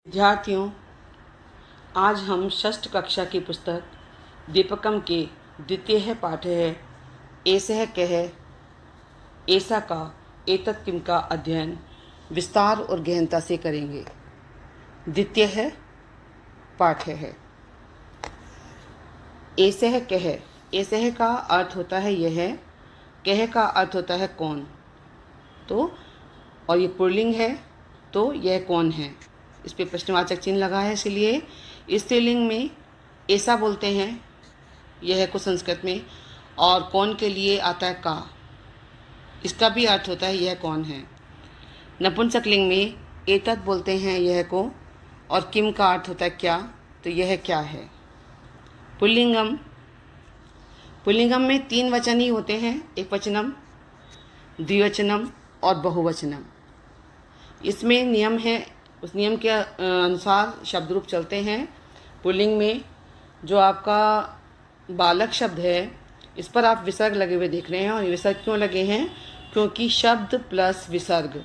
विद्यार्थियों, आज हम षष्ठ कक्षा की पुस्तक दीपकम के द्वितीय पाठ है एसह कह ऐसा का एतत् किम का अध्ययन विस्तार और गहनता से करेंगे। द्वितीय पाठ है एसह कह। एसह का अर्थ होता है यह, कह का अर्थ होता है कौन। तो और ये पुल्लिंग है, तो यह कौन है, इस पे प्रश्नवाचक चिन्ह लगा है। इसलिए स्त्रीलिंग में ऐसा बोलते हैं यह को संस्कृत में, और कौन के लिए आता है का, इसका भी अर्थ होता है यह कौन है। नपुंसकलिंग में एतत् बोलते हैं यह को, और किम का अर्थ होता है क्या, तो यह क्या है। पुल्लिंगम में तीन वचन ही होते हैं, एक वचनम, द्विवचनम और बहुवचनम। इसमें नियम है, उस नियम के अनुसार शब्द रूप चलते हैं। पुल्लिंग में जो आपका बालक शब्द है, इस पर आप विसर्ग लगे हुए देख रहे हैं। और ये विसर्ग क्यों लगे हैं, क्योंकि शब्द प्लस विसर्ग,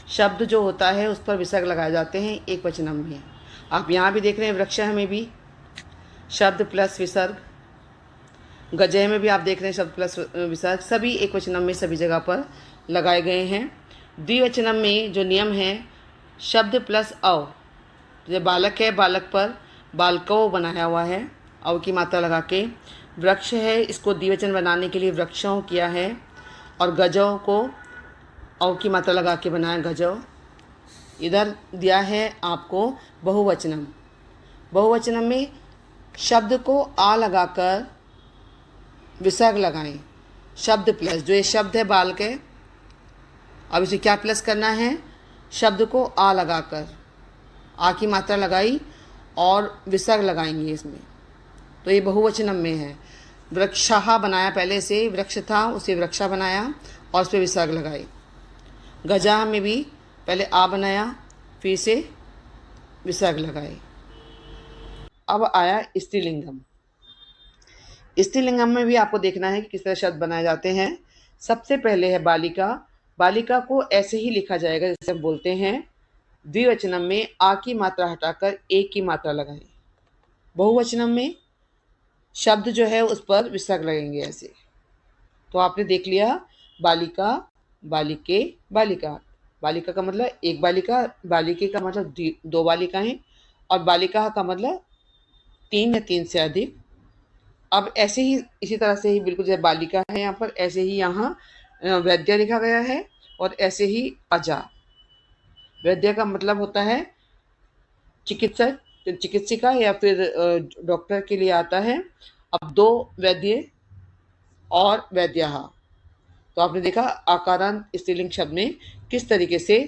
शब्द जो होता है उस पर विसर्ग लगाए जाते हैं एक वचनम में। आप यहाँ भी देख रहे हैं, वृक्ष में भी शब्द प्लस विसर्ग, गजय में भी आप देख रहे हैं शब्द प्लस विसर्ग, सभी एक वचनम में सभी जगह पर लगाए गए हैं। द्विवचनम में जो नियम है, शब्द प्लस अव, जो बालक है बालक पर बालको बनाया हुआ है, अव की मात्रा लगा के। वृक्ष है, इसको द्विवचन बनाने के लिए वृक्षों किया है, और गजों को अव की मात्रा लगा के बनाया गजो। इधर दिया है आपको बहुवचनम। बहुवचनम में शब्द को आ लगाकर विसर्ग लगाएं, शब्द प्लस, जो ये शब्द है बालक है, अब इसे क्या प्लस करना है, शब्द को आ लगाकर आ की मात्रा लगाई और विसर्ग लगाएंगे इसमें, तो ये बहुवचनम में है। वृक्षाः बनाया, पहले से वृक्ष था उसे वृक्षा बनाया और उस पर विसर्ग लगाई। गजाः में भी पहले आ बनाया फिर से विसर्ग लगाए। अब आया स्त्रीलिंगम। स्त्रीलिंगम में भी आपको देखना है कि किस तरह शब्द बनाए जाते हैं। सबसे पहले है बालिका। बालिका को ऐसे ही लिखा जाएगा जैसे हम बोलते हैं। द्विवचनम में आ की मात्रा हटाकर एक की मात्रा लगाएं। बहुवचनम में शब्द जो है उस पर विसर्ग लगेंगे ऐसे। तो आपने देख लिया, बालिका, बालिके, बालिका। बालिका का मतलब एक बालिका, बालिके का मतलब दो बालिकाएं, और बालिका का मतलब तीन या तीन से अधिक। अब ऐसे ही इसी तरह से ही बिल्कुल जैसे बालिका है यहाँ पर, ऐसे ही यहाँ वैद्य लिखा गया है, और ऐसे ही अजा। वैद्य का मतलब होता है चिकित्सक, चिकित्सिका या फिर डॉक्टर के लिए आता है। अब दो वैद्य और वैद्यः, तो आपने देखा आकारांत स्त्रीलिंग शब्द में किस तरीके से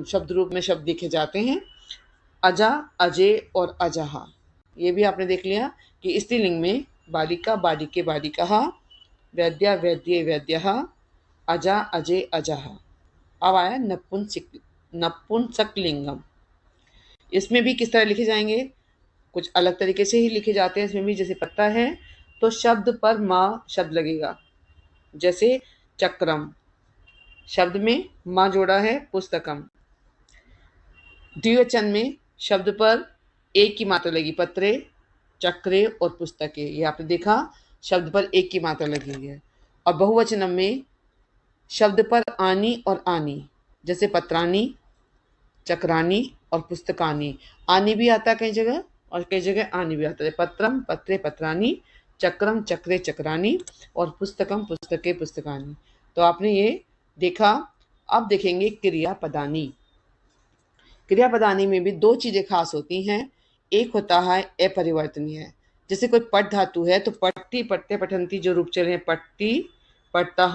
शब्द रूप में शब्द लिखे जाते हैं। अजा, अजय और अजहा, ये भी आपने देख लिया कि स्त्रीलिंग में बालिका, बालिके, बालिकाः, वैद्या, वैद्ये, वैद्यः, अजा, अजय, अजः। अब आया नपुंसकलिंगम। इसमें भी किस तरह लिखे जाएंगे, कुछ अलग तरीके से ही लिखे जाते हैं। इसमें भी जैसे पत्ता है तो शब्द पर माँ शब्द लगेगा, जैसे चक्रम, शब्द में माँ जोड़ा है पुस्तकम। द्विवचन में शब्द पर एक की मात्रा लगी, पत्रे, चक्रे और पुस्तके, ये आपने देखा शब्द पर एक की मात्रा लगी है। और बहुवचनम में शब्द पर आनी और आनी, जैसे पत्रानी, चक्रानी और पुस्तकानी। आनी भी आता है कई जगह और कई जगह आनी भी आता है। पत्रम, पत्रे, पत्रानी, चक्रम, चक्रे, चक्रानी, और पुस्तकम, पुस्तके, पुस्तकानी। तो आपने ये देखा। अब देखेंगे क्रियापदानी। क्रियापदानी में भी दो चीज़ें खास होती हैं। एक होता है अपरिवर्तनीय, जैसे कोई पठ धातु है तो पट्टी, पट्टे, पठंती जो रूप चले हैं, पट्टी, पट्टः,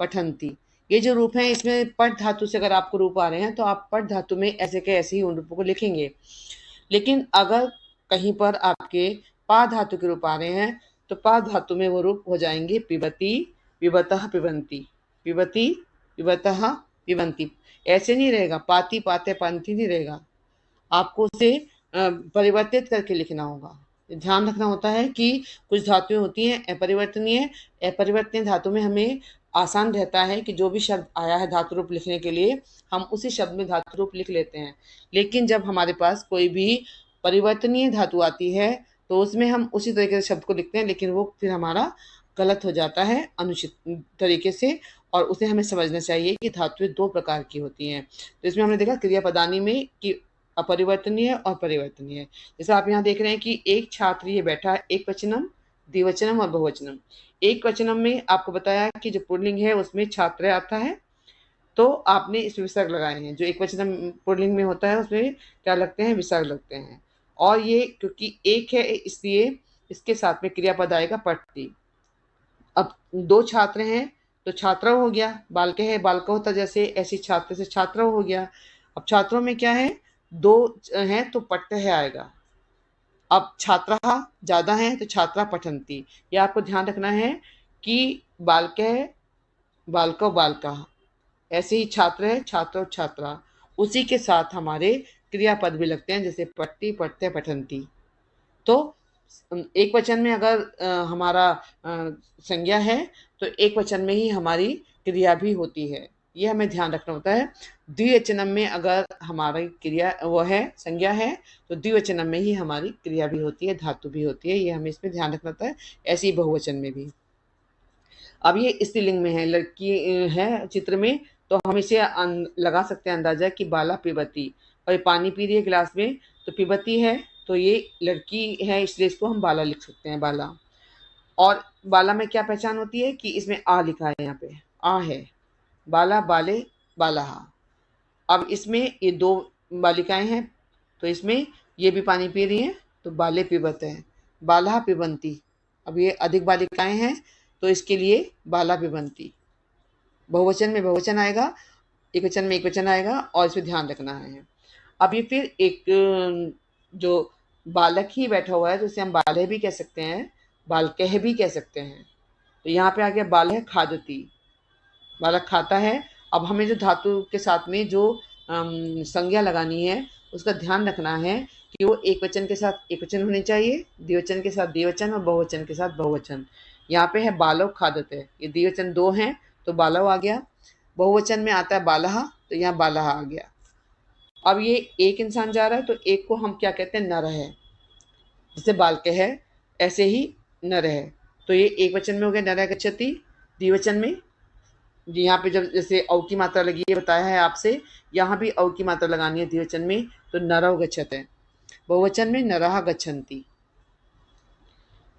पठंती, ये जो रूप हैं, इसमें पठ धातु से अगर आपको रूप आ रहे हैं तो आप पठ धातु में ऐसे के ऐसे ही उन रूपों को लिखेंगे। लेकिन अगर कहीं पर आपके पा धातु के रूप आ रहे हैं तो पा धातु में वो रूप हो जाएंगे पिबती, पिबतः, पिबंती, पिबती, पिबतः, पिबंती। ऐसे नहीं रहेगा, पाती, पाते, पंथी नहीं रहेगा, आपको उसे परिवर्तित करके लिखना होगा। ध्यान रखना होता है कि कुछ धातुएं होती हैं अपरिवर्तनीय। अपरिवर्तनीय धातु में हमें आसान रहता है कि जो भी शब्द आया है धातु रूप लिखने के लिए हम उसी शब्द में धातु रूप लिख लेते हैं। लेकिन जब हमारे पास कोई भी परिवर्तनीय धातु आती है तो उसमें हम उसी तरीके से शब्द को लिखते हैं, लेकिन वो फिर हमारा गलत हो जाता है अनुचित तरीके से। और उसे हमें समझना चाहिए कि धातुएं दो प्रकार की होती हैं। तो इसमें हमने देखा क्रियापदानी में कि अपरिवर्तनीय और परिवर्तनीय। जैसे आप यहाँ देख रहे हैं कि एक छात्र ये बैठा है, एक वचनम, द्विवचनम और बहुवचनम। एक वचनम में आपको बताया कि जो पुल्लिंग है उसमें छात्र आता है, तो आपने इसमें विसर्ग लगाए हैं। जो एक वचनम पुल्लिंग में होता है उसमें क्या लगते हैं, विसर्ग लगते हैं। और ये क्योंकि एक है इसलिए इसके साथ में क्रियापद आएगा पठती। अब दो छात्र हैं तो छात्रव हो गया, बालके है बालका होता, जैसे ऐसी छात्र से छात्रव हो गया। अब छात्रों में क्या है, दो हैं तो पट्ट है आएगा। अब छात्रा ज्यादा है तो छात्रा पठंती। ये आपको ध्यान रखना है कि बालके बालको बालका, ऐसे ही छात्र है छात्र और छात्रा, उसी के साथ हमारे क्रियापद भी लगते हैं, जैसे पट्टी पठते पठंती। तो एक वचन में अगर हमारा संज्ञा है तो एक वचन में ही हमारी क्रिया भी होती है, ये हमें ध्यान रखना होता है। द्विवचनम में अगर हमारी क्रिया वो है संज्ञा है तो द्विवचनम में ही हमारी क्रिया भी होती है, धातु भी होती है, ये हमें इसमें ध्यान रखना होता है। ऐसे ही बहुवचन में भी। अब ये स्त्रीलिंग में है, लड़की है चित्र में, तो हम इसे लगा सकते हैं अंदाजा कि बाला पिबती, और ये पानी पी रही है गिलास में तो पिबती है, तो ये लड़की है इसलिए इसको हम बाला लिख सकते हैं, बाला। और बाला में क्या पहचान होती है कि इसमें आ लिखा है, यहाँ पे आ है, बाला बाले बालाहा। अब इसमें ये दो बालिकाएं हैं तो इसमें ये भी पानी पी रही हैं तो बाले पिबत है, बाला पिबंती। अब ये अधिक बालिकाएं हैं तो इसके लिए बाला पिबंती। बहुवचन में बहुवचन आएगा, एक वचन में एक वचन आएगा, और इसमें ध्यान रखना है। अब ये फिर एक जो बालक ही बैठा हुआ है तो इसे हम बालह भी कह सकते हैं, बालकह भी कह सकते हैं। तो यहाँ पे आ गया बालह खादती, बालक खाता है। अब हमें जो धातु के साथ में जो संज्ञा लगानी है उसका ध्यान रखना है कि वो एक वचन के साथ एक वचन होने चाहिए, द्विवचन के साथ द्विवचन और बहुवचन के साथ बहुवचन। यहाँ पे है बालो खादते, ये द्विवचन दो हैं तो बालव आ गया, बहुवचन में आता है बालहा तो यहाँ बालहा आ गया। अब ये एक इंसान जा रहा है तो एक को हम क्या कहते हैं, नर है, जैसे बालके है ऐसे ही नर है, तो ये एक वचन में हो गया नर गच्छति। द्विवचन में जी यहाँ पे जब जैसे औ की मात्रा लगी है बताया है आपसे, यहाँ भी औ की मात्रा लगानी है द्विवचन में तो नरव गच्छते। बहुवचन में नरहा गच्छन्ति।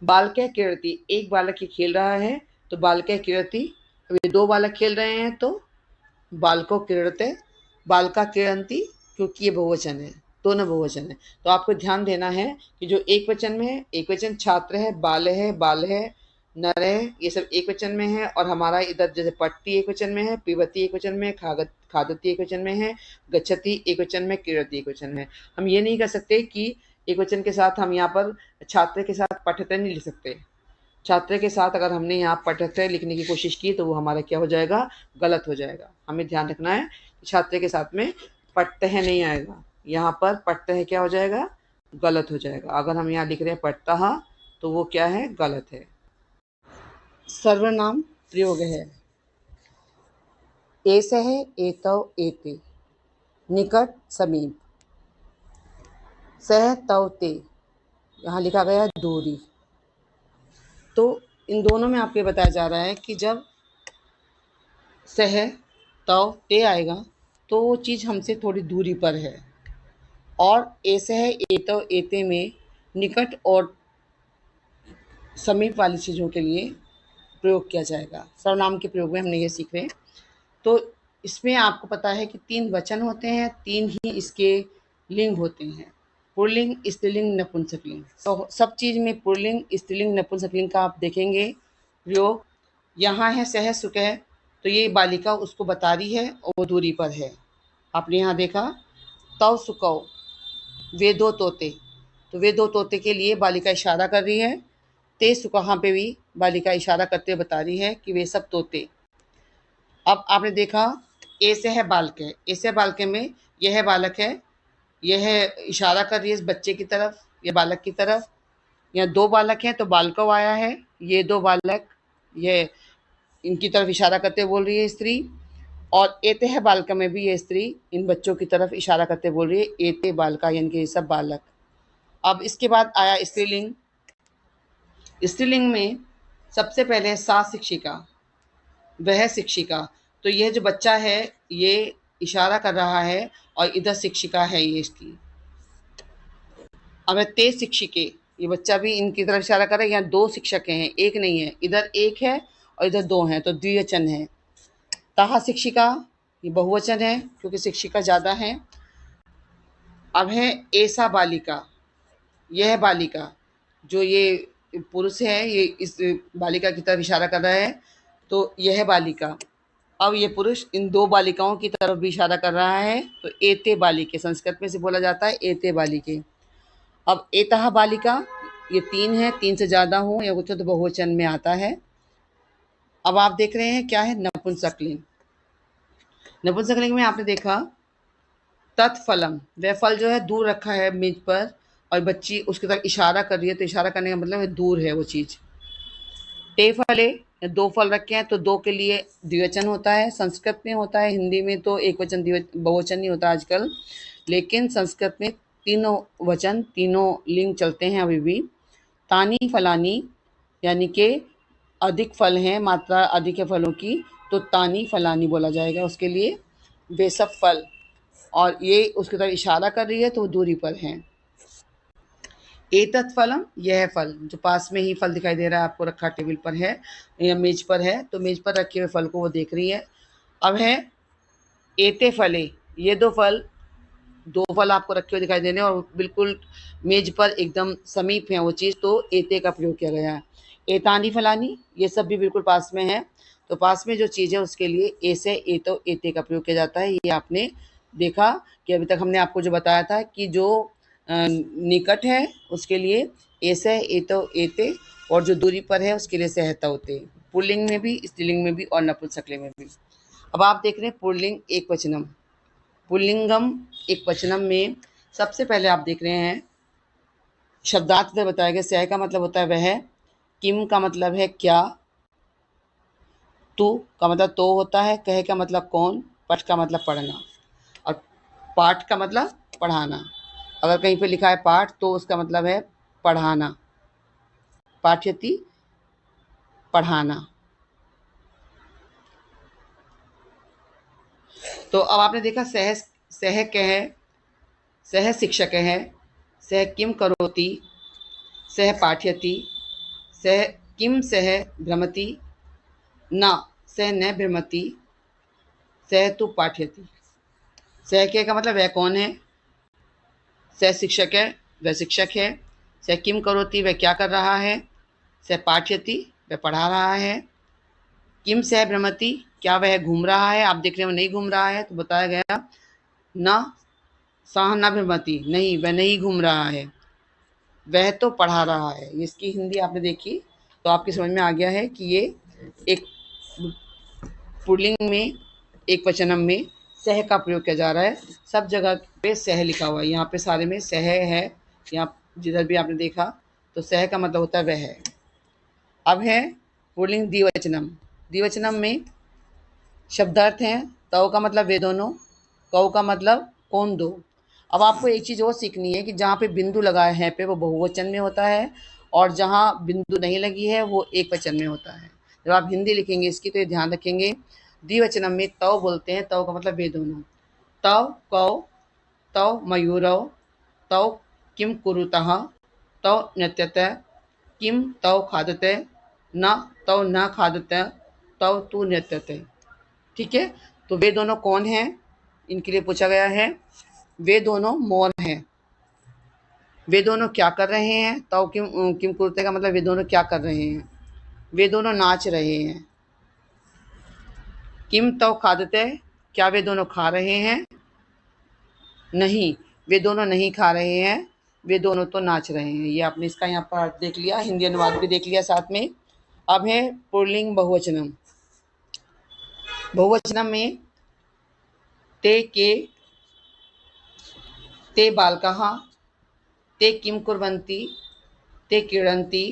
बालकः क्रीडति, एक बालक ही खेल रहा है तो बालकः क्रीडति। अब ये दो बालक खेल रहे हैं तो बालको क्रीडते, बालका क्रीडन्ति, क्योंकि ये बहुवचन है, दोनों बहुवचन है। तो आपको ध्यान देना है कि जो एक वचन में है, एक वचन छात्र है, बाल है, नर है, ये सब एक वचन में है। और हमारा इधर जैसे पट्टी एक वचन में है, पिबती एक वचन में है, खादती एक वचन में है, गच्छति एक वचन में, क्रीडति एक वचन में। हम ये नहीं कर सकते कि एक वचन के साथ हम यहाँ पर छात्र के साथ पठते नहीं लिख सकते। छात्र के साथ अगर हमने यहाँ पठते लिखने की कोशिश की तो वो हमारा क्या हो जाएगा, गलत हो जाएगा। हमें ध्यान रखना है कि छात्र के साथ में पढ़ते हैं नहीं आएगा, यहाँ पर पढ़ते हैं क्या हो जाएगा, गलत हो जाएगा। अगर हम यहाँ लिख रहे हैं पढ़ता तो वो क्या है, गलत है। सर्वनाम प्रयोग है, एसह एतौ एते, निकट समीप, सह तौ ते, यहाँ लिखा गया दूरी। तो इन दोनों में आपको बताया जा रहा है कि जब सह तौ ते आएगा तो वो चीज़ हमसे थोड़ी दूरी पर है, और एसह एतौ एते में निकट और समीप वाली चीज़ों के लिए प्रयोग किया जाएगा। सर्वनाम के प्रयोग में हमने ये सीख रहे हैं। तो इसमें आपको पता है कि 3 वचन होते हैं, 3 ही इसके लिंग होते हैं, पुल्लिंग, स्त्रीलिंग, नपुंसकलिंग। तो सब चीज़ में पुल्लिंग, स्त्रीलिंग, नपुंसकलिंग का आप देखेंगे प्रयोग। यहाँ है सह सुकह, तो ये बालिका उसको बता रही है और वो दूरी पर है। आपने यहाँ देखा तव सुकौ, वे दो तोते, तो वे दो तोते के लिए बालिका इशारा कर रही है। ते सुकहा पे भी बालिका इशारा करते हुए बता रही है कि वे सब तोते। अब आपने देखा ऐसे है बालके, ऐसे बालके में यह बालक है, यह इशारा कर रही है इस बच्चे की तरफ, ये बालक की तरफ। यहाँ 2 बालक हैं तो बालको आया है, ये 2 बालक, ये इनकी तरफ इशारा करते बोल रही है स्त्री, और एते है बालिका में भी ये स्त्री इन बच्चों की तरफ इशारा करते बोल रही है एते बालिका, यानी कि ये सब बालक। अब इसके बाद आया स्त्रीलिंग। स्त्रीलिंग में सबसे पहले सा शिक्षिका, वह शिक्षिका। तो यह जो बच्चा है ये इशारा कर रहा है और इधर शिक्षिका है ये इसकी। अब है ते शिक्षिके, ये बच्चा भी इनकी तरफ इशारा कर रहा है। यहाँ दो शिक्षक हैं, एक नहीं है, इधर एक है और इधर दो हैं, तो द्विवचन है। ताहा शिक्षिका, ये बहुवचन है क्योंकि शिक्षिका ज़्यादा है। अब है ऐसा बालिका, यह बालिका, जो ये पुरुष है ये इस बालिका की तरफ इशारा कर रहा है, तो यह बालिका। अब ये पुरुष इन दो बालिकाओं की तरफ भी इशारा कर रहा है, तो एते बालिके, संस्कृत में से बोला जाता है एते बालिके। अब एतः बालिका, ये तीन है, तीन से ज़्यादा हो या कुछ तो बहुवचन में आता है। अब आप देख रहे हैं क्या है नपुंसकलिंग। नपुंसकलिंग में आपने देखा तत्फलम, वह फल जो है दूर रखा है मेज पर और बच्ची उसकी तरफ इशारा कर रही है, तो इशारा करने का मतलब है दूर है वो चीज़। टे फले, दो फल रखे हैं तो दो के लिए द्विवचन होता है, संस्कृत में होता है, हिंदी में तो एक वचन बहुवचन नहीं होता आजकल, लेकिन संस्कृत में तीनों वचन तीनों लिंग चलते हैं अभी भी। तानी फलानी, यानी कि अधिक फल हैं, मात्रा अधिक है फलों की, तो तानी फलानी बोला जाएगा उसके लिए, वे सब फल, और ये उसकी तरफ इशारा कर रही है तो वो दूरी पर हैं। एतत् फलम, यह फल, जो पास में ही फल दिखाई दे रहा है आपको रखा टेबल पर है या मेज पर है, तो मेज पर रखे हुए फल को वो देख रही है। अब है एते फले, ये दो फल आपको रखे हुए दिखाई दे रहे हैं और बिल्कुल मेज पर एकदम समीप है वो चीज़, तो एते का प्रयोग किया गया है। एतानी फलानी, ये सब भी बिल्कुल पास में है, तो पास में जो चीज़ है उसके लिए ए से एतो एते का प्रयोग किया जाता है। ये आपने देखा कि अभी तक हमने आपको जो बताया था कि जो निकट है उसके लिए ए से एतो एते, और जो दूरी पर है उसके लिए सहता होते, पुल्लिंग में भी, स्त्रीलिंग में भी और नपुंसकलिंग में भी। अब आप देख रहे हैं पुल्लिंग एक वचनम, पुल्लिंगम एक वचनम में सबसे पहले आप देख रहे हैं शब्दार्थ में बताया गया। सह का मतलब होता है वह, किम का मतलब है क्या, तू का मतलब तो होता है, कह का मतलब कौन, पठ का मतलब पढ़ना, और पाठ का मतलब पढ़ाना। अगर कहीं पे लिखा है पाठ तो उसका मतलब है पढ़ाना, पाठ्यति, पढ़ाना। तो अब आपने देखा सह कह, सह शिक्षक है, सह किम करोति, सह पाठ्यति, सह किम सह भ्रमति, न सह न भ्रमति, सह तु पाठ्यति। सह के का मतलब वह कौन है, सह शिक्षक है वह शिक्षक है, सह किम करोति वह क्या कर रहा है, सह पाठ्यति वह पढ़ा रहा है, किम सह भ्रमति क्या वह घूम रहा है, आप देख रहे हो नहीं घूम रहा है, तो बताया गया न सह न भ्रमति, नहीं वह नहीं घूम रहा है, वह तो पढ़ा रहा है। इसकी हिंदी आपने देखी तो आपकी समझ में आ गया है कि ये एक पुल्लिंग में एक वचनम में सह का प्रयोग किया जा रहा है। सब जगह पे सह लिखा हुआ है, यहाँ पे सारे में सह है, यहाँ जिधर भी आपने देखा तो सह का मतलब होता है वह है। अब है पुल्लिंग द्विवचनम। द्विवचनम में शब्दार्थ हैं, तव का मतलब वे दोनों, कौ का मतलब कौन दो। अब आपको एक चीज़ और सीखनी है कि जहाँ पे बिंदु लगा है पे वो बहुवचन में होता है, और जहाँ बिंदु नहीं लगी है वो एक वचन में होता है। जब आप हिंदी लिखेंगे इसकी तो ये ध्यान रखेंगे, द्विवचनम में तव बोलते हैं, तव का मतलब वे दोनों, तव कौ, तव मयूरौ, तव किम कुरुतः, तव नृत्यतः, किम तव खादते, न तव न खादते, तव तू नृत्यते। ठीक है, तो वे दोनों कौन हैं, इनके लिए पूछा गया है। वे दोनों मोर हैं। वे दोनों क्या कर रहे हैं, तव किम कुरुते का मतलब वे दोनों क्या कर रहे हैं, वे दोनों नाच रहे हैं। किम तव खादते, क्या वे दोनों खा रहे हैं, नहीं वे दोनों नहीं खा रहे हैं, वे दोनों तो नाच रहे हैं। ये आपने इसका यहाँ पर देख लिया, हिंदी अनुवाद भी देख लिया साथ में। अब है पुल्लिंग बहुवचनम। बहुवचनम में ते के, ते बालकाः, ते किं कुर्वन्ति, ते क्रीडन्ति,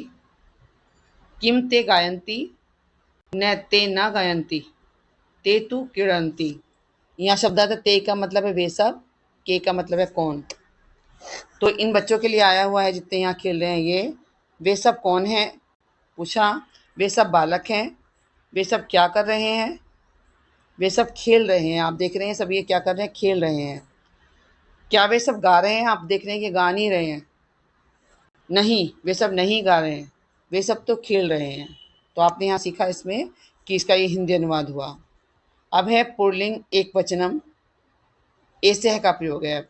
किं ते गायन्ति, न ते न गायन्ति, ते तु क्रीडन्ति। यहाँ शब्द आता है ते का मतलब है वे सब, के का मतलब है कौन। तो इन बच्चों के लिए आया हुआ है जितने यहाँ खेल रहे हैं ये, वे सब कौन हैं पूछा, वे सब बालक हैं, वे सब क्या कर रहे हैं, वे सब खेल रहे हैं। आप देख रहे हैं सब ये क्या कर रहे हैं, खेल रहे हैं। क्या वे सब गा रहे हैं, आप देख रहे हैं कि गा नहीं रहे हैं, नहीं वे सब नहीं गा रहे हैं, वे सब तो खेल रहे हैं। तो आपने यहाँ सीखा इसमें कि इसका ये हिंदी अनुवाद हुआ। अब है पुल्लिंग एक वचनम, एसह का प्रयोग है।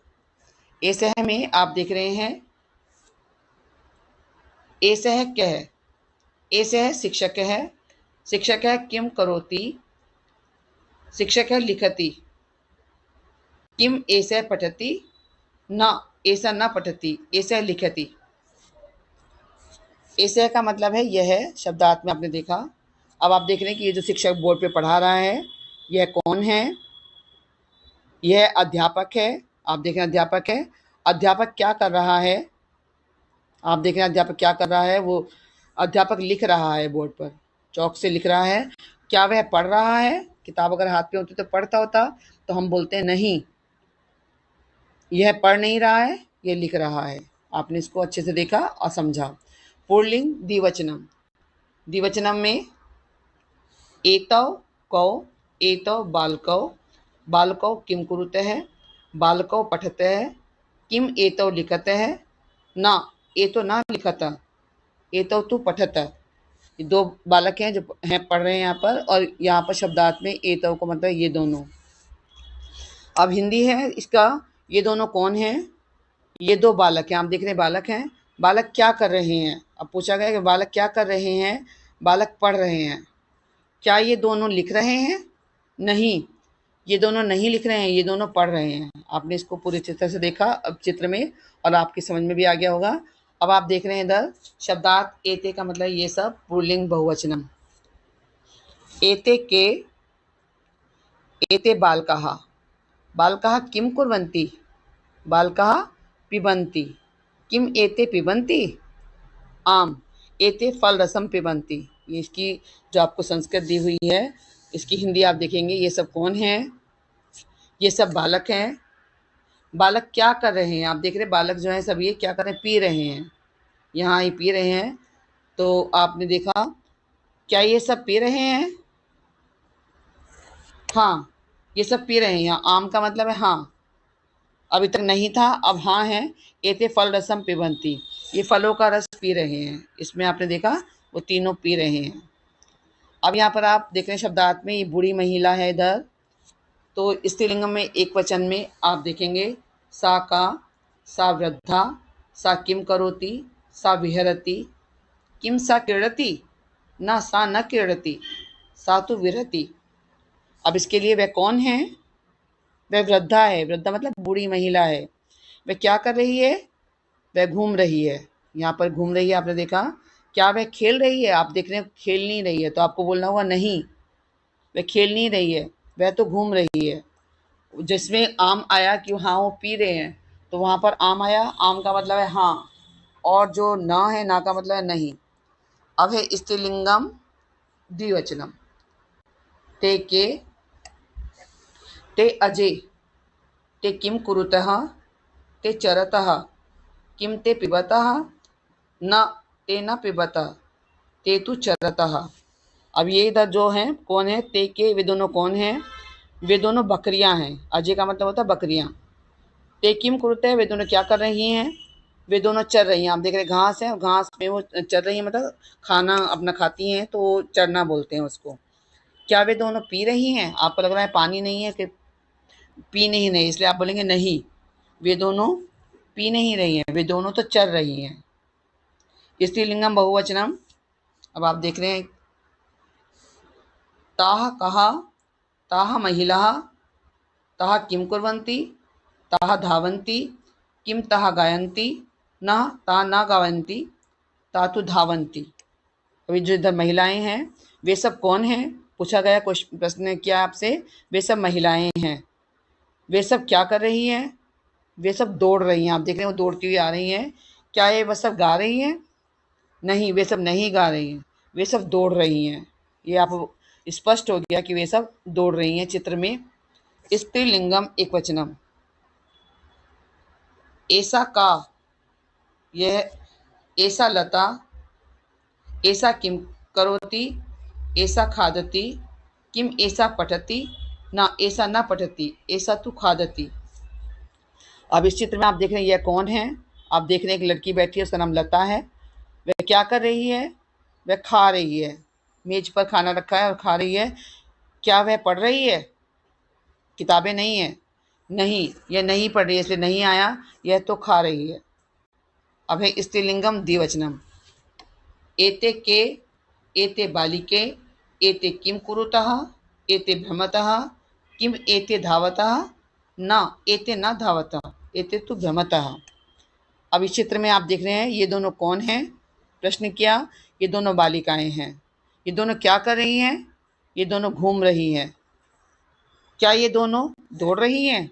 एसह में आप देख रहे हैं एसह क्या है, एसह शिक्षक है, शिक्षक है किम करोति, शिक्षक है लिखति, किम एसह पठति, न ऐसा न पठति, ऐसा लिखति। ऐसे का मतलब है यह, शब्दार्थ में आपने देखा। अब आप देख रहे हैं कि ये जो शिक्षक बोर्ड पे पढ़ा रहा है यह कौन है, यह अध्यापक है। आप देख रहे हैं अध्यापक है। अध्यापक क्या कर रहा है, आप देख रहे हैं अध्यापक क्या कर रहा है, वो अध्यापक लिख रहा है बोर्ड पर, चौक से लिख रहा है। क्या वह पढ़ रहा है, किताब अगर हाथ पे होती तो पढ़ता होता, तो हम बोलते हैं नहीं, यह पढ़ नहीं रहा है, यह लिख रहा है। आपने इसको अच्छे से देखा और समझा। पुल्लिंग द्विवचनम, द्विवचनम में एतौ कौ, एतौ बालकौ, बालकौ किम कुरुतः, बालकौ पठतः, किम एतौ लिखतः, न एतो न लिखतः, एतौ तु पठतः। दो बालक हैं जो हैं पढ़ रहे हैं यहाँ पर, और यहाँ पर शब्दार्थ में एतौ को मतलब ये दोनों। अब हिंदी है इसका, ये दोनों कौन हैं, ये दो बालक हैं। आप देख रहे हैं बालक हैं, बालक क्या कर रहे हैं। अब पूछा गया कि बालक क्या कर रहे हैं, बालक पढ़ रहे हैं। क्या ये दोनों लिख रहे हैं, नहीं ये दोनों नहीं लिख रहे हैं, ये दोनों पढ़ रहे हैं। आपने इसको पूरे चित्र से देखा अब चित्र में, और आपकी समझ में भी आ गया होगा। अब आप देख रहे हैं इधर शब्दार्थ एते का मतलब ये सब पुल्लिंग बहुवचनम। एते के, एते बालकाः, बालकाः किम कुर्वन्ति, बालकाः पिबन्ति, किम एते पिबन्ति, आम एते फल रसम पिबन्ति। ये इसकी जो आपको संस्कृत दी हुई है, इसकी हिंदी आप देखेंगे। ये सब कौन है, ये सब बालक हैं। बालक क्या कर रहे हैं, आप देख रहे हैं बालक जो है सब ये क्या कर रहे हैं, पी रहे हैं, यहाँ ये पी रहे हैं। तो आपने देखा क्या ये सब पी रहे हैं, हाँ ये सब पी रहे हैं। यहाँ आम का मतलब है हाँ, अभी तक नहीं था अब हाँ है। एते फल रसम पिबन्ति, ये फलों का रस पी रहे हैं। इसमें आपने देखा वो तीनों पी रहे हैं। अब यहाँ पर आप देख रहे हैं शब्दार्थ में ये बूढ़ी महिला है इधर। तो स्त्रीलिंग में एक वचन में आप देखेंगे सा का, सा वृद्धा, सा किम करोति, सा विहरति, किम सा क्रीडति, न सा न क्रीडति, सा तो विहरति। अब इसके लिए वह कौन है, वह वृद्धा है। वृद्धा मतलब बूढ़ी महिला है। वह क्या कर रही है, वह घूम रही है। यहाँ पर घूम रही है, आपने देखा। क्या वह खेल रही है, आप देख रहे हैं खेल नहीं रही है, तो आपको बोलना होगा नहीं वह खेल नहीं रही है, वह तो घूम रही है। जिसमें आम आया कि हाँ वो पी रहे हैं, तो वहाँ पर आम आया, आम का मतलब है हाँ, और जो ना है ना का मतलब है नहीं। अब है स्त्रीलिंगम द्विवचनम, ते के, ते अजे, ते किम कुरुतः, ते चरतः, किम ते पिबतः, न ते न पिबतः, ते तु चरतः। अब ये इधर जो हैं कौन है, ते के वे दोनों कौन हैं, वे दोनों बकरियां हैं। अजय का मतलब होता है बकरियां। ते किम कुरुते हैं, वे दोनों क्या कर रही हैं, वे दोनों चर रही हैं। आप देख रहे हैं घास है, घास में वो चर रही हैं, मतलब खाना अपना खाती हैं, तो चरना बोलते हैं उसको। क्या वे दोनों पी रही हैं, आपको लग रहा है पानी नहीं है कि पी नहीं रही, इसलिए आप बोलेंगे नहीं वे दोनों पी नहीं रही हैं, वे दोनों तो चर रही हैं। स्त्रीलिंगम बहुवचनम। अब आप देख रहे हैं ताः कहा, ताः महिलाः, ताः किं कुर्वन्ति, ताः धावन्ति, किं ताः गायन्ति, न ता न गावन्ति, ता तु धावन्ति। अभी जो इधर महिलाएं हैं वे सब कौन हैं, पूछा गया प्रश्न किया आपसे, वे सब महिलाएं हैं। वे सब क्या कर रही हैं, वे सब दौड़ रही हैं। आप देख रहे हैं वो दौड़ती हुई आ रही हैं। क्या ये वह सब गा रही हैं, नहीं वे सब नहीं गा रही हैं, वे सब दौड़ रही हैं। ये आप स्पष्ट हो गया कि वे सब दौड़ रही हैं चित्र में। स्त्रीलिंगम एकवचनम, ऐसा का, यह ऐसा लता, ऐसा किम करोति, ऐसा खादति, किम ऐसा पठति, ना ऐसा न पठति, ऐसा तू खादति। अब इस चित्र में आप देख रहे हैं यह कौन है। आप देख रहे हैं एक लड़की बैठी है, उसका नाम लता है। वह क्या कर रही है? वह खा रही है। मेज पर खाना रखा है और खा रही है। क्या वह पढ़ रही है? किताबें नहीं है, नहीं, यह नहीं पढ़ रही है, इसलिए नहीं आया। यह तो खा रही है। अब है स्त्रीलिंगम द्विवचनम, एते के, एते बालिके, एते किम कुरुतः, एते भ्रमतः, किम एते धावतः, न एते न धावतः, एते तु भ्रमतः। अब इस चित्र में आप देख रहे हैं ये दोनों कौन हैं? प्रश्न किया, ये दोनों बालिकाएं हैं। ये दोनों क्या कर रही हैं? ये दोनों घूम रही हैं। क्या ये दोनों दौड़ रही हैं?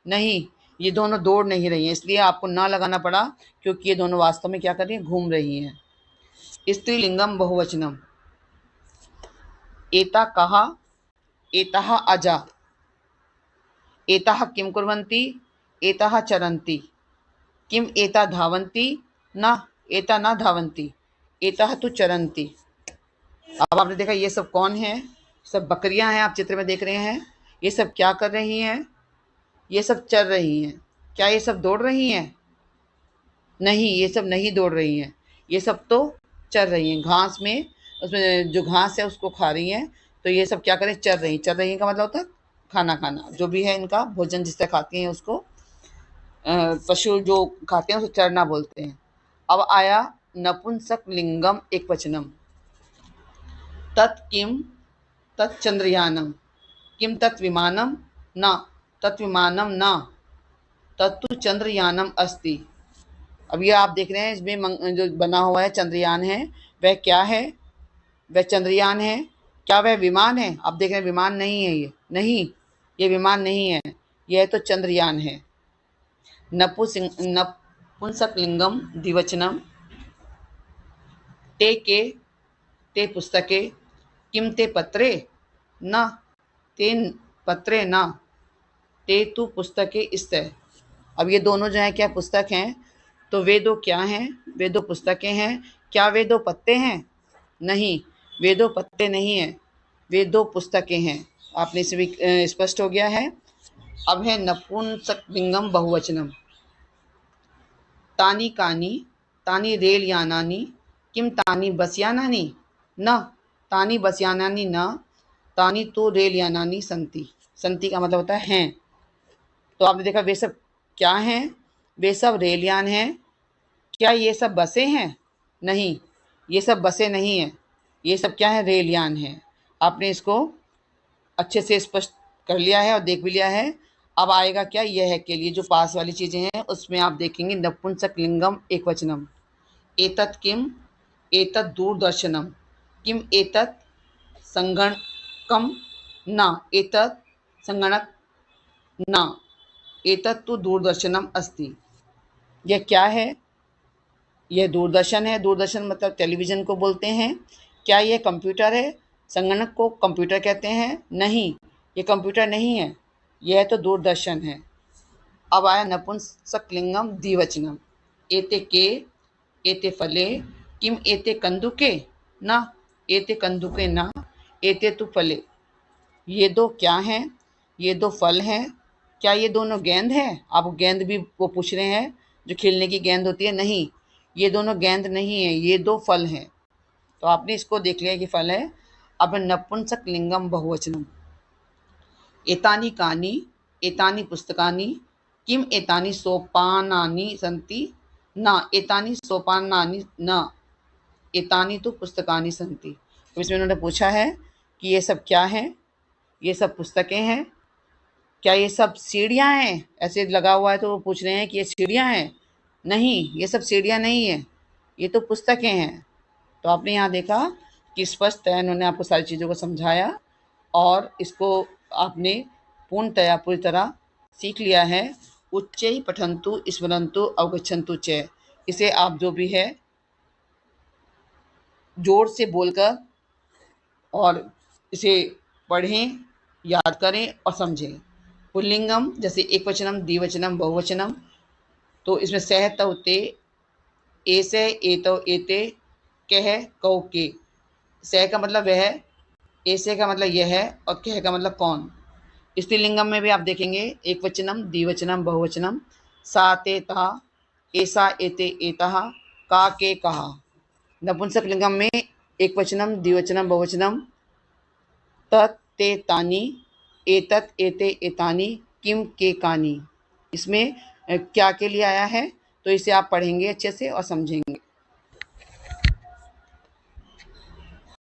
नहीं, ये दोनों दौड़ नहीं रही हैं, इसलिए आपको ना लगाना पड़ा, क्योंकि ये दोनों वास्तव में क्या कर रही हैं? घूम रही हैं। स्त्रीलिंगम बहुवचनम, एता कहा, एताः अजा, एताः किं कुर्वन्ति, एताः चरन्ति, किम एता धावन्ति, न एता न धावन्ति, एताः तु चरन्ति। अब आपने देखा ये सब कौन है? सब बकरियां हैं, आप चित्र में देख रहे हैं। ये सब क्या कर रही हैं? ये सब चर रही हैं। क्या ये सब दौड़ रही हैं? नहीं, ये सब नहीं दौड़ रही हैं, ये सब तो चर रही हैं। घास में, उसमें जो घास है उसको खा रही हैं। तो ये सब क्या करें? चर रही। चर रही का मतलब होता है खाना खाना, जो भी है इनका भोजन जिससे खाती हैं उसको पशु जो खाते हैं उसे चरना बोलते हैं। अब आया नपुंसक लिंगम एकवचनम, तत् किम तत् चंद्रयानम, किम तत् विमानम, न तत् विमानम, न तत्तु चंद्रयानम अस्ति। अब ये आप देख रहे हैं इसमें जो बना हुआ है चंद्रयान है, वह क्या है? वह चंद्रयान है। क्या वह विमान है? आप देख रहे हैं विमान नहीं है, ये नहीं, ये विमान नहीं है, यह तो चंद्रयान है। नपुंसक लिंगम द्विवचनम, ते के, ते पुस्तके, किम ते पत्रे, न ते पत्रे, न ते तु पुस्तके स्तः। अब ये दोनों जो है क्या पुस्तक हैं? तो वे दो क्या हैं? वे दो पुस्तकें हैं। क्या वे दो पत्ते हैं? नहीं, वे दो पत्ते नहीं हैं, वे दो पुस्तकें हैं। आपने इसे भी स्पष्ट हो गया है। अब है नपुंसकलिंगम बहुवचनम, तानी कानी, तानी रेल यानानी, किम तानी बस यानानी, न तानी बस यानानी, न तानी तो रेल यानानी संति। संति का मतलब होता है हैं। तो आपने देखा वे सब क्या हैं? वे सब रेलयान हैं। क्या ये सब बसें हैं? नहीं, ये सब बसें नहीं हैं, ये सब क्या है? रेलयान हैं। आपने इसको अच्छे से स्पष्ट कर लिया है और देख भी लिया है। अब आएगा क्या? यह है के लिए जो पास वाली चीज़ें हैं उसमें आप देखेंगे नपुंसक लिंगम एकवचनम, एतत् किम, एतत् दूरदर्शनम, किम एतत् संगणकम, न एतत् संगणक, न एतत् तु दूरदर्शनम अस्ति। यह क्या है? यह दूरदर्शन है। दूरदर्शन मतलब टेलीविज़न को बोलते हैं। क्या यह कंप्यूटर है? संगणक को कंप्यूटर कहते हैं? नहीं, ये कंप्यूटर नहीं है, यह तो दूरदर्शन है। अब आया नपुंसकलिंगम द्विवचनम, एते के, एते फले, किम एते कंदुके, न एते कंदुके, न एते तु फले। ये दो क्या हैं? ये दो फल हैं। क्या ये दोनों गेंद हैं? आप गेंद भी वो पूछ रहे हैं जो खेलने की गेंद होती है? नहीं, ये दोनों गेंद नहीं है, ये दो फल हैं। तो आपने इसको देख लिया कि फल है। अब नपुंसक लिंगम बहुवचनम, एतानि कानि, एतानि पुस्तकानि, किम एतानि सोपानानि सन्ति, न एतानि सोपानानि, न एतानि तो पुस्तकानि सन्ति। तो इसमें उन्होंने पूछा है कि ये सब क्या हैं? ये सब पुस्तकें हैं। क्या ये सब सीढ़ियाँ हैं? ऐसे लगा हुआ है तो वो पूछ रहे हैं कि ये सीढ़ियाँ हैं? नहीं, ये सब सीढ़ियाँ नहीं है, ये तो पुस्तकें हैं। तो आपने यहाँ देखा कि स्पष्ट है, इन्होंने आपको सारी चीज़ों को समझाया और इसको आपने पूर्णतया पूरी तरह सीख लिया है। उच्चैः पठन्तु स्मरन्तु अवगच्छन्तु च। इसे आप जो भी है जोर से बोलकर और इसे पढ़ें, याद करें और समझें। पुल्लिंगम जैसे एक वचनम, द्विवचनम, बहुवचनम, तो इसमें सह तव ते, एसे, एतव एते, कह कौ के। सह का मतलब वह, ऐसे का मतलब यह है और कह का मतलब कौन। स्त्रीलिंगम में भी आप देखेंगे एक वचनम, द्विवचनम, बहुवचनम, सा ते ता, ऐसा एते एतः, का के कहा। नपुंसक लिंगम में एक वचनम, द्विवचनम, बहुवचनम, तत् ते तानि, एतत् एते एतानि, किम के कानि। इसमें क्या के लिए आया है, तो इसे आप पढ़ेंगे अच्छे से और समझेंगे।